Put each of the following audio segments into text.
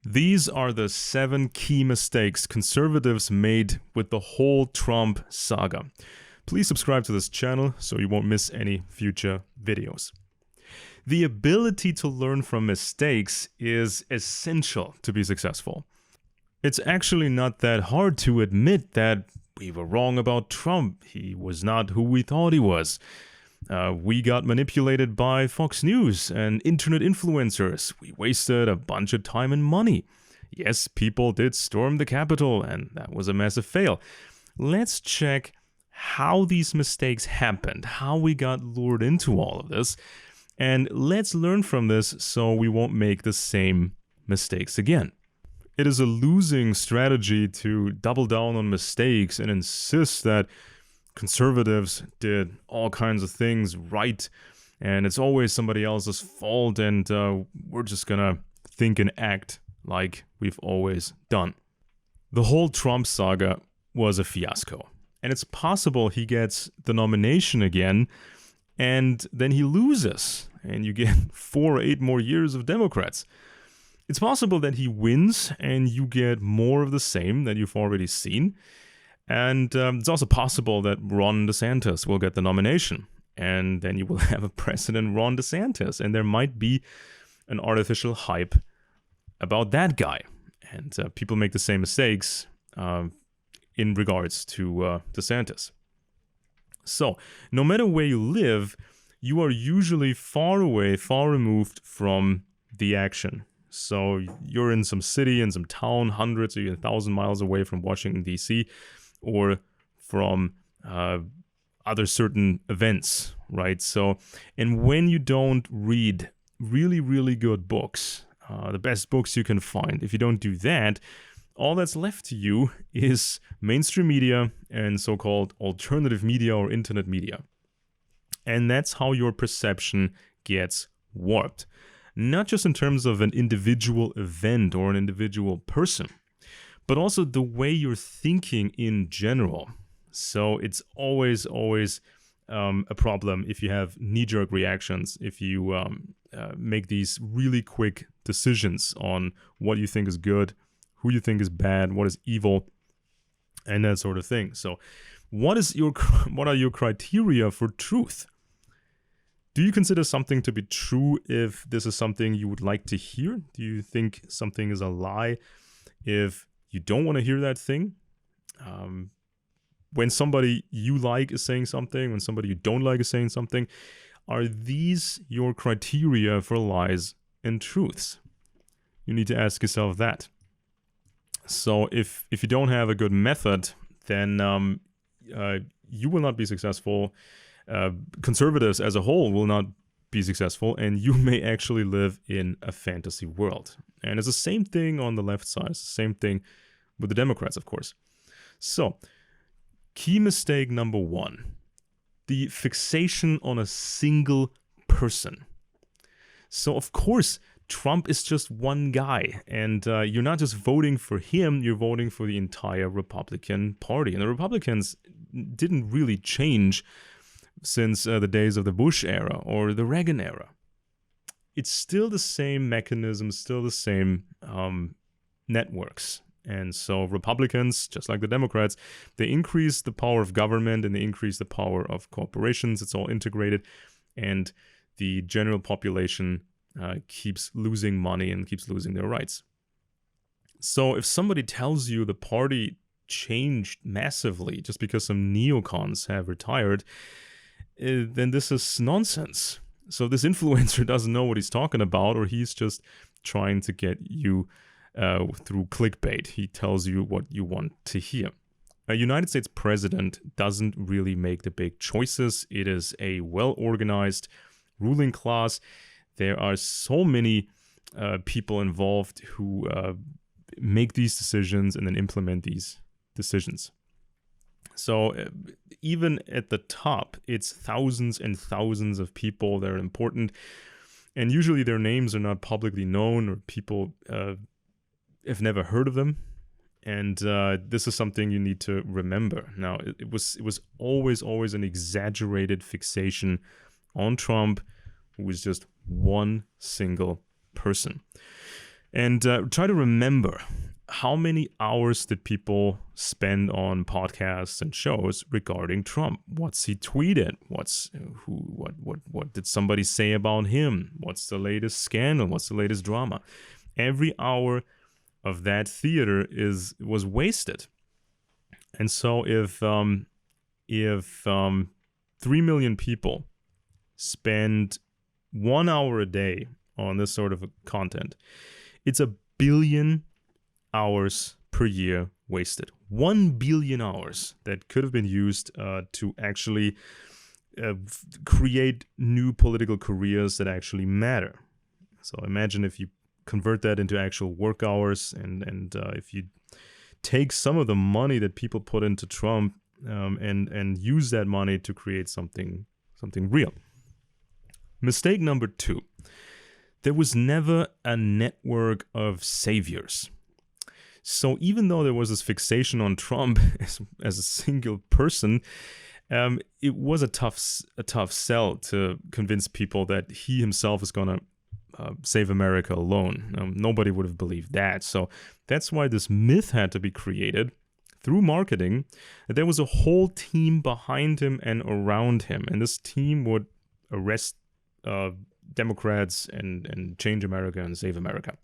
These are the 7 key mistakes conservatives made with the whole Trump saga. Please subscribe to this channel so you won't miss any future videos. The ability to learn from mistakes is essential to be successful. It's actually not that hard to admit that we were wrong about Trump. He was not who we thought he was. We got manipulated by Fox News and internet influencers. We wasted a bunch of time and money. Yes, people did storm the Capitol, and that was a massive fail. Let's check how these mistakes happened, how we got lured into all of this, and let's learn from this so we won't make the same mistakes again. It is a losing strategy to double down on mistakes and insist that conservatives did all kinds of things right, and it's always somebody else's fault, and we're just gonna think and act like we've always done. The whole Trump saga was a fiasco, and it's possible he gets the nomination again, and then he loses, and you get 4 or 8 more years of Democrats. It's possible that he wins, and you get more of the same that you've already seen. And it's also possible that Ron DeSantis will get the nomination. And then you will have a President Ron DeSantis. And there might be an artificial hype about that guy. And people make the same mistakes in regards to DeSantis. So, no matter where you live, you are usually far away, far removed from the action. So, you're in some city, in some town, hundreds or even 1,000 miles away from Washington, D.C., or from other certain events, right? So, and when you don't read really, really good books, the best books you can find, if you don't do that, all that's left to you is mainstream media and so-called alternative media or internet media. And that's how your perception gets warped. Not just in terms of an individual event or an individual person, but also the way you're thinking in general. So it's always a problem if you have knee-jerk reactions, if you make these really quick decisions on what you think is good, who you think is bad, what is evil, and that sort of thing. So what are your criteria for truth? Do you consider something to be true if this is something you would like to hear? Do you think something is a lie if you don't want to hear that thing? When somebody you like is saying something, when somebody you don't like is saying something, are these your criteria for lies and truths? You need to ask yourself that. So if you don't have a good method, then you will not be successful. Conservatives as a whole will not be successful, and you may actually live in a fantasy world. And it's the same thing on the left side. It's the same thing with the Democrats, of course. So, key mistake number 1, the fixation on a single person. So, of course, Trump is just one guy, and you're not just voting for him, you're voting for the entire Republican Party. And the Republicans didn't really change since the days of the Bush era or the Reagan era. It's still the same mechanisms, still the same networks. And so Republicans, just like the Democrats, they increase the power of government and they increase the power of corporations. It's all integrated, and the general population keeps losing money and keeps losing their rights. So if somebody tells you the party changed massively just because some neocons have retired, then this is nonsense. So this influencer doesn't know what he's talking about, or he's just trying to get you through clickbait. He tells you what you want to hear. A United States president doesn't really make the big choices. It is a well-organized ruling class. There are so many people involved who make these decisions and then implement these decisions. So even at the top, it's thousands and thousands of people that are important. And usually their names are not publicly known, or people have never heard of them. And this is something you need to remember. Now, it was always an exaggerated fixation on Trump, who was just one single person. And try to remember, how many hours did people spend on podcasts and shows regarding Trump? What's he tweeted? What did somebody say about him? What's the latest scandal? What's the latest drama? Every hour of that theater was wasted. And so if 3 million people spend 1 hour a day on this sort of content, it's 1 billion hours per year wasted. 1 billion hours that could have been used to actually create new political careers that actually matter. So imagine if you convert that into actual work hours, and if you take some of the money that people put into Trump and use that money to create something real. Mistake number 2. There was never a network of saviors. So even though there was this fixation on Trump as a single person, it was a tough sell to convince people that he himself is going to save America alone. Nobody would have believed that. So that's why this myth had to be created through marketing, that there was a whole team behind him and around him. And this team would arrest Democrats and change America and save America.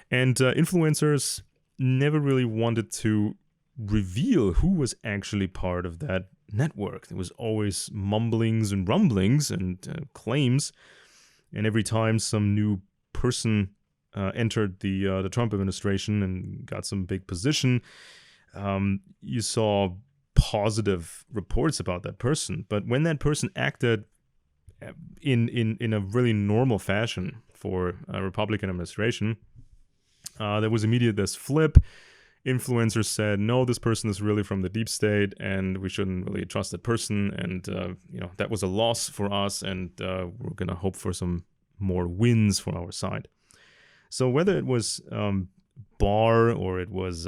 And influencers never really wanted to reveal who was actually part of that network. There was always mumblings and rumblings and claims. And every time some new person entered the Trump administration and got some big position, you saw positive reports about that person. But when that person acted in a really normal fashion for a Republican administration, there was immediate this flip. Influencers said, no, this person is really from the deep state and we shouldn't really trust that person. And, that was a loss for us, and we're going to hope for some more wins for our side. So whether it was Barr or it was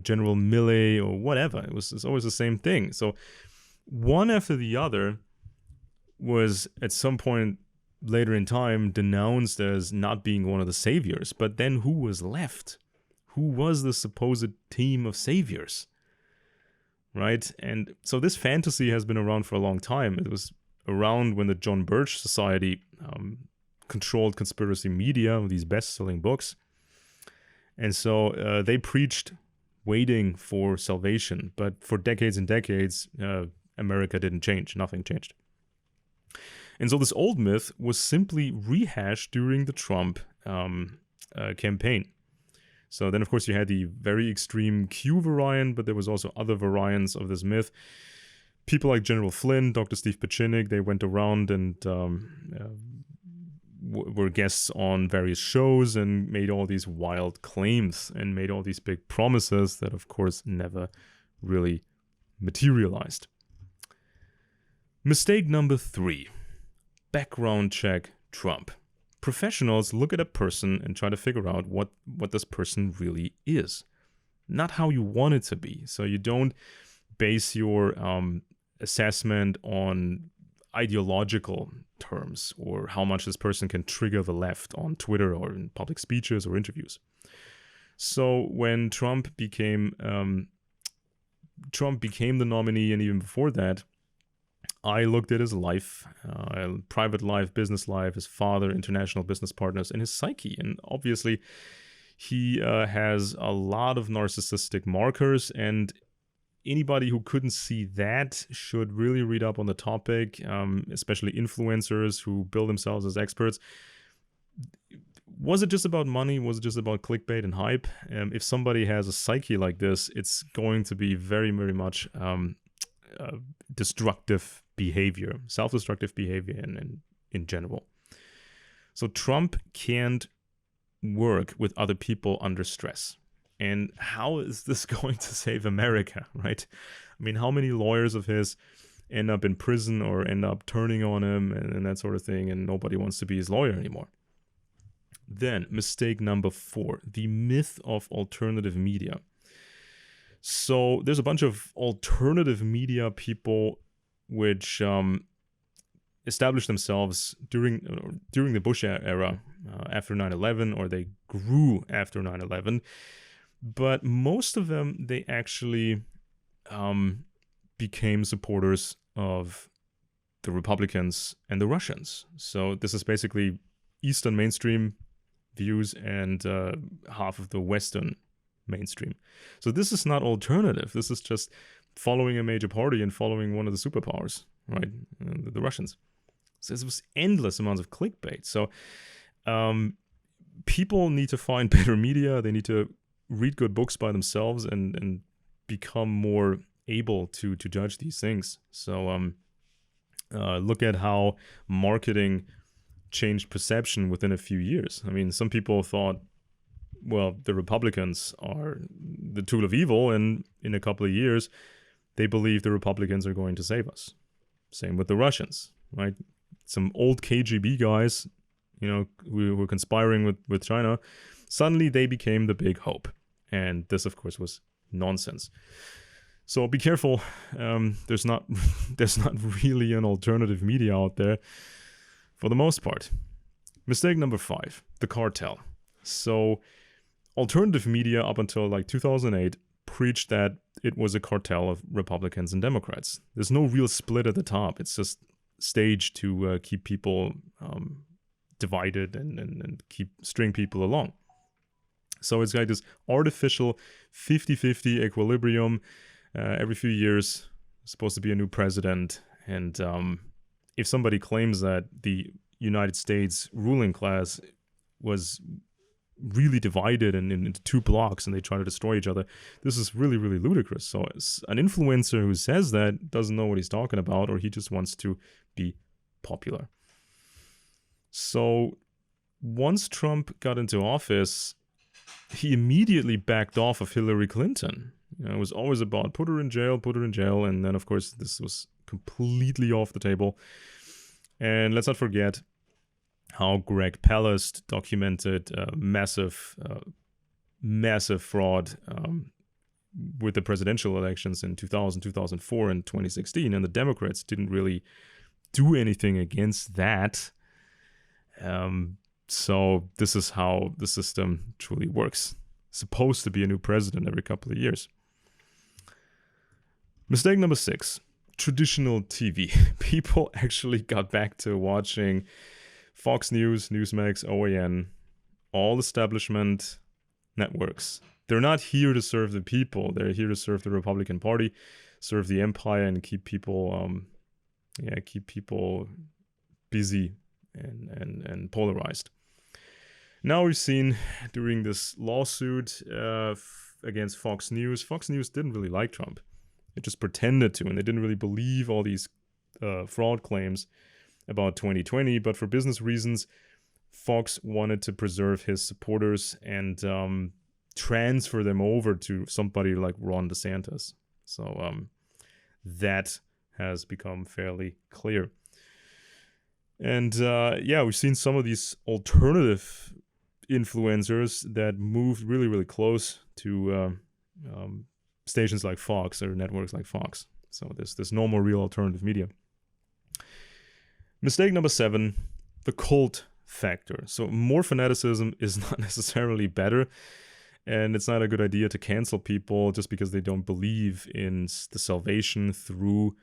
General Milley or whatever, it's always the same thing. So one after the other was at some point later in time denounced as not being one of the saviors. But then who was left? Who was the supposed team of saviors? Right? And so this fantasy has been around for a long time. It was around when the John Birch Society controlled conspiracy media with these best-selling books. And so they preached waiting for salvation. But for decades and decades, America didn't change. Nothing changed. And so this old myth was simply rehashed during the Trump campaign. So then, of course, you had the very extreme Q variant, but there was also other variants of this myth. People like General Flynn, Dr. Steve Pechennik, they went around and were guests on various shows and made all these wild claims and made all these big promises that, of course, never really materialized. Mistake number 3. Background check Trump. Professionals look at a person and try to figure out what this person really is, not how you want it to be. So you don't base your assessment on ideological terms or how much this person can trigger the left on Twitter or in public speeches or interviews. So when Trump became the nominee, and even before that, I looked at his life, private life, business life, his father, international business partners, and his psyche. And obviously, he has a lot of narcissistic markers, and anybody who couldn't see that should really read up on the topic, especially influencers who bill themselves as experts. Was it just about money? Was it just about clickbait and hype? If somebody has a psyche like this, it's going to be very, very much destructive behavior, self-destructive behavior in general. So Trump can't work with other people under stress. And how is this going to save America, right? I mean, how many lawyers of his end up in prison or end up turning on him and that sort of thing, and nobody wants to be his lawyer anymore? Then, mistake number 4, the myth of alternative media. So there's a bunch of alternative media people which established themselves during the Bush era, after 9/11, or they grew after 9/11. But most of them, they actually became supporters of the Republicans and the Russians. So this is basically Eastern mainstream views and half of the Western mainstream. So this is not alternative. This is just following a major party and following one of the superpowers, right? The Russians. So this was endless amounts of clickbait. So people need to find better media. They need to read good books by themselves and become more able to judge these things. So look at how marketing changed perception within a few years. I mean, some people thought, well, the Republicans are the tool of evil, and in a couple of years, they believe the Republicans are going to save us. Same with the Russians, right? Some old KGB guys, you know, who were conspiring with China, suddenly they became the big hope. And this, of course, was nonsense. So be careful. There's not really an alternative media out there for the most part. Mistake number 5, the cartel. So alternative media up until like 2008 preached that it was a cartel of Republicans and Democrats. There's no real split at the top. It's just staged to keep people divided and string people along. So it's like this artificial 50-50 equilibrium. Every few years, supposed to be a new president. And if somebody claims that the United States ruling class was really divided into two blocks and they try to destroy each other, this is really, really ludicrous. So an influencer who says that doesn't know what he's talking about, or he just wants to be popular. So once Trump got into office, he immediately backed off of Hillary Clinton. You know, it was always about put her in jail, and then, of course, this was completely off the table. And let's not forget how Greg Palast documented massive fraud with the presidential elections in 2000, 2004, and 2016. And the Democrats didn't really do anything against that. So this is how the system truly works. Supposed to be a new president every couple of years. Mistake number 6, traditional TV. People actually got back to watching Fox News, Newsmax, OAN, all establishment networks. They're not here to serve the people. They're here to serve the Republican Party, serve the empire, and keep people, busy and polarized. Now we've seen during this lawsuit against Fox News didn't really like Trump. It just pretended to, and they didn't really believe all these fraud claims about 2020. But for business reasons, Fox wanted to preserve his supporters and transfer them over to somebody like Ron DeSantis. So that has become fairly clear. And we've seen some of these alternative influencers that moved really, really close to stations like Fox or networks like Fox. So there's no more real alternative media. Mistake number 7, the cult factor. So more fanaticism is not necessarily better, and it's not a good idea to cancel people just because they don't believe in the salvation through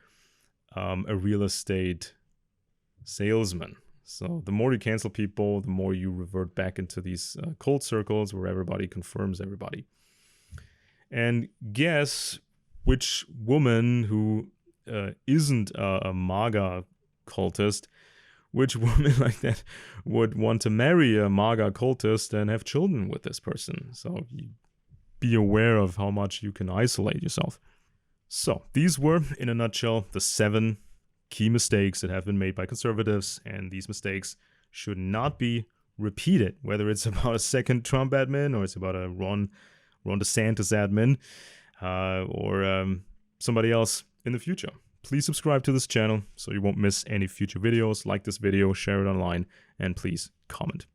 a real estate salesman. So the more you cancel people, the more you revert back into these cult circles where everybody confirms everybody. And guess which woman who isn't a MAGA cultist, which woman like that would want to marry a MAGA cultist and have children with this person. So be aware of how much you can isolate yourself. So these were, in a nutshell, the 7 key mistakes that have been made by conservatives, and these mistakes should not be repeated, whether it's about a second Trump admin or it's about a Ron DeSantis admin or somebody else in the future. Please subscribe to this channel so you won't miss any future videos. Like this video, share it online, and please comment.